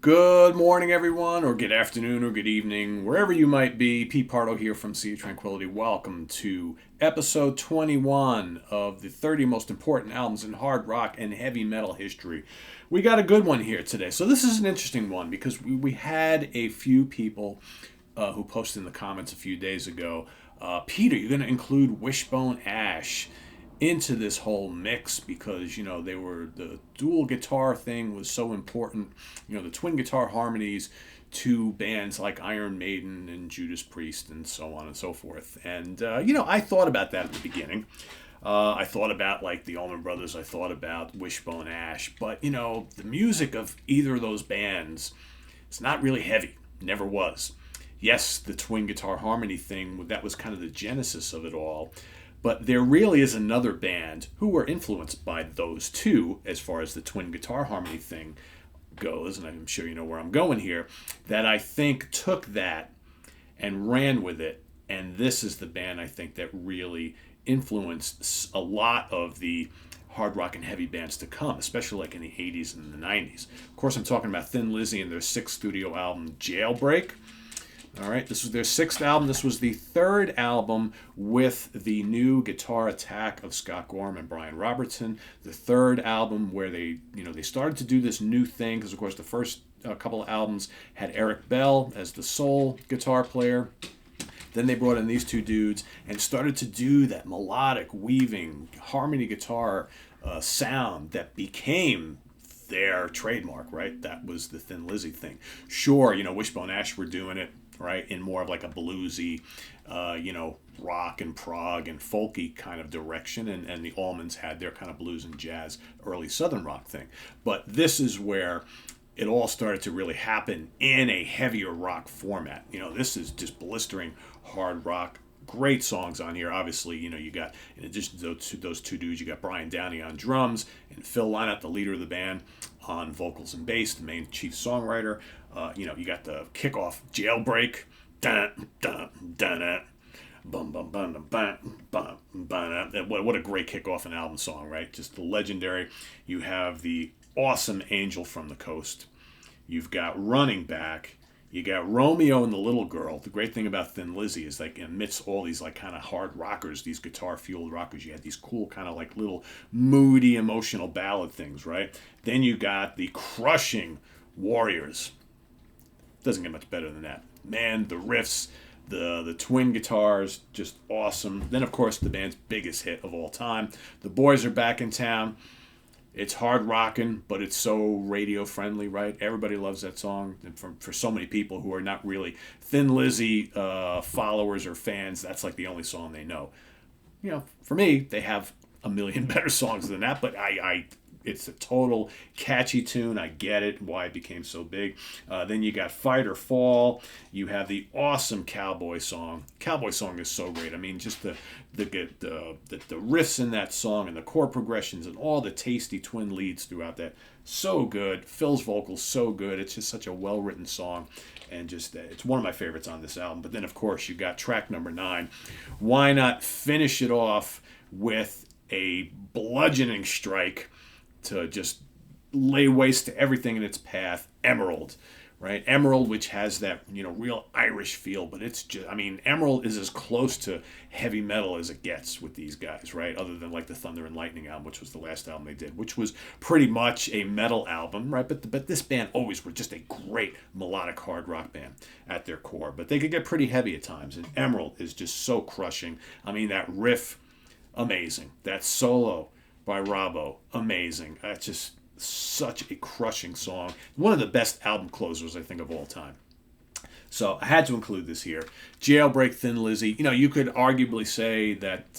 Good morning, everyone, or good afternoon, or good evening, wherever you might be. Pete Pardo here from Sea of Tranquility. Welcome to episode 21 of the 30 most important albums in hard rock and heavy metal history. We got a good one here today. So this is an interesting one because we had a few people who posted in the comments a few days ago, Peter, you're going to include Wishbone Ash into this whole mix because the dual guitar thing was so important, the twin guitar harmonies to bands like Iron Maiden and Judas Priest and so on and so forth. And I thought about that at the beginning. I thought about like the Allman Brothers, I thought about Wishbone Ash, but the music of either of those bands, it's not really heavy, never was. Yes, the twin guitar harmony thing, that was kind of the genesis of it all. But there really is another band who were influenced by those two as far as the twin guitar harmony thing goes, and I'm sure you know where I'm going here, that I think took that and ran with it. And this is the band I think that really influenced a lot of the hard rock and heavy bands to come, especially like in the 80s and the 90s. Of course, I'm talking about Thin Lizzy and their sixth studio album, Jailbreak. All right, this was their sixth album. This was the third album with the new guitar attack of Scott Gorham and Brian Robertson. The third album where they started to do this new thing because, of course, the first couple of albums had Eric Bell as the sole guitar player. Then they brought in these two dudes and started to do that melodic, weaving, harmony guitar sound that became their trademark, right? That was the Thin Lizzy thing. Sure, Wishbone Ash were doing it, right, in more of like a bluesy, rock and prog and folky kind of direction, and the Allmans had their kind of blues and jazz, early southern rock thing. But this is where it all started to really happen in a heavier rock format. This is just blistering hard rock. Great songs on here. Obviously, you got, in addition to those two dudes, you got Brian Downey on drums and Phil Lynott, the leader of the band, on vocals and bass, the main chief songwriter. You got the kickoff Jailbreak. Dun, dun, dun, dun. Bum, bum, bum, bum, bum, bum, bum. What a great kickoff and album song, right? Just the legendary. You have the awesome Angel from the Coast. You've got Running Back. You got Romeo and the Little Girl. The great thing about Thin Lizzy is like amidst all these like kind of hard rockers, these guitar-fueled rockers, you had these cool kind of like little moody emotional ballad things, right? Then you got the crushing Warriors. Doesn't get much better than that. Man, the riffs, the twin guitars, just awesome. Then of course the band's biggest hit of all time, The Boys Are Back in Town. It's hard rocking, but it's so radio friendly, right? Everybody loves that song. And for so many people who are not really Thin Lizzy followers or fans, that's like the only song they know. For me, they have a million better songs than that, but it's a total catchy tune. I get it, why it became so big. Then you got Fight or Fall. You have the awesome Cowboy song. Cowboy song is so great. I mean, just the riffs in that song and the chord progressions and all the tasty twin leads throughout that. So good. Phil's vocals, so good. It's just such a well-written song. And just, it's one of my favorites on this album. But then, of course, you got track number 9. Why not finish it off with a bludgeoning strike to just lay waste to everything in its path? Emerald, right? Emerald, which has that, real Irish feel, but it's just, Emerald is as close to heavy metal as it gets with these guys, right? Other than like the Thunder and Lightning album, which was the last album they did, which was pretty much a metal album, right? But this band always were just a great melodic hard rock band at their core, but they could get pretty heavy at times, and Emerald is just so crushing. That riff, amazing. That solo by Robbo, amazing. That's just such a crushing song. One of the best album closers, I think, of all time. So I had to include this here. Jailbreak, Thin Lizzy. You could arguably say that,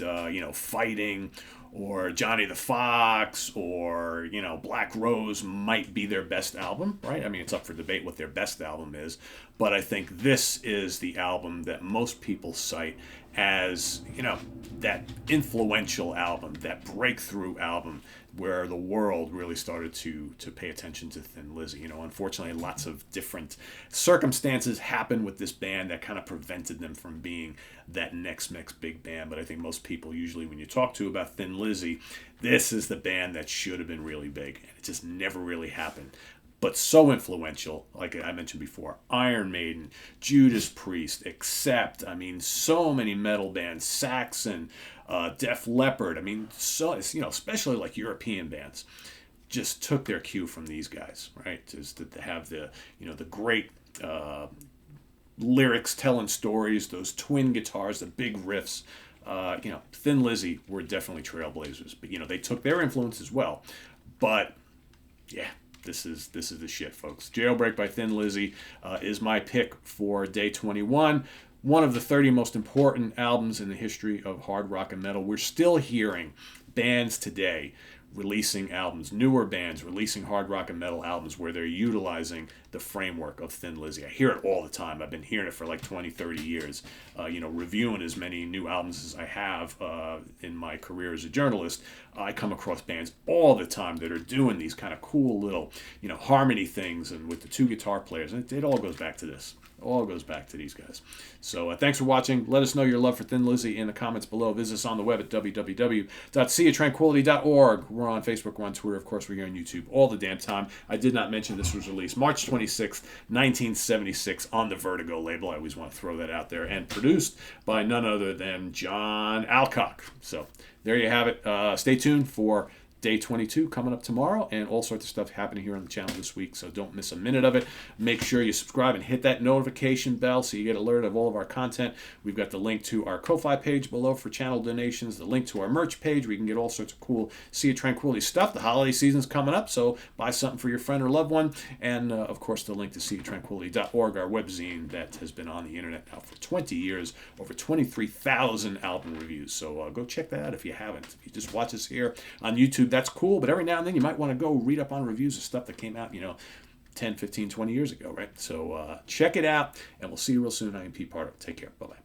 Fighting or Johnny the Fox or, Black Rose might be their best album, right? It's up for debate what their best album is. But I think this is the album that most people cite as, that influential album, that breakthrough album where the world really started to pay attention to Thin Lizzy. Unfortunately, lots of different circumstances happened with this band that kind of prevented them from being that next big band. But I think most people usually, when you talk to about Thin Lizzy, this is the band that should have been really big, and it just never really happened. but so influential, like I mentioned before. Iron Maiden, Judas Priest, Accept. I mean, so many metal bands. Saxon, Def Leppard. I mean, so especially like European bands, just took their cue from these guys, right? Just to have the great lyrics telling stories, those twin guitars, the big riffs. Thin Lizzy were definitely trailblazers, but they took their influence as well. But yeah, this is the shit, folks. Jailbreak by Thin Lizzy is my pick for day 21. One of the 30 most important albums in the history of hard rock and metal. We're still hearing bands today releasing albums, newer bands releasing hard rock and metal albums where they're utilizing the framework of Thin Lizzy. I hear it all the time. I've been hearing it for like 20, 30 years. Reviewing as many new albums as I have in my career as a journalist, I come across bands all the time that are doing these kind of cool little, harmony things, and with the two guitar players. And it all goes back to this. All goes back to these guys. So thanks for watching. Let us know your love for Thin Lizzy in the comments below. Visit us on the web at www.seaoftranquility.org. We're on Facebook, we're on Twitter, of course, we're here on YouTube all the damn time. I did not mention this was released March 26th, 1976 on the Vertigo label. I always want to throw that out there. And produced by none other than John Alcock. So there you have it. Stay tuned for Day 22 coming up tomorrow, and all sorts of stuff happening here on the channel this week, so don't miss a minute of it. Make sure you subscribe and hit that notification bell so you get alerted of all of our content. We've got the link to our Ko-Fi page below for channel donations, the link to our merch page where you can get all sorts of cool Sea of Tranquility stuff. The holiday season's coming up, so buy something for your friend or loved one, and of course the link to seaoftranquility.org, our webzine that has been on the internet now for 20 years, over 23,000 album reviews, so go check that out if you haven't. If you just watch us here on YouTube, that's cool, but every now and then you might want to go read up on reviews of stuff that came out, 10, 15, 20 years ago, right? So check it out, and we'll see you real soon. I am Pete Pardo. Take care. Bye-bye.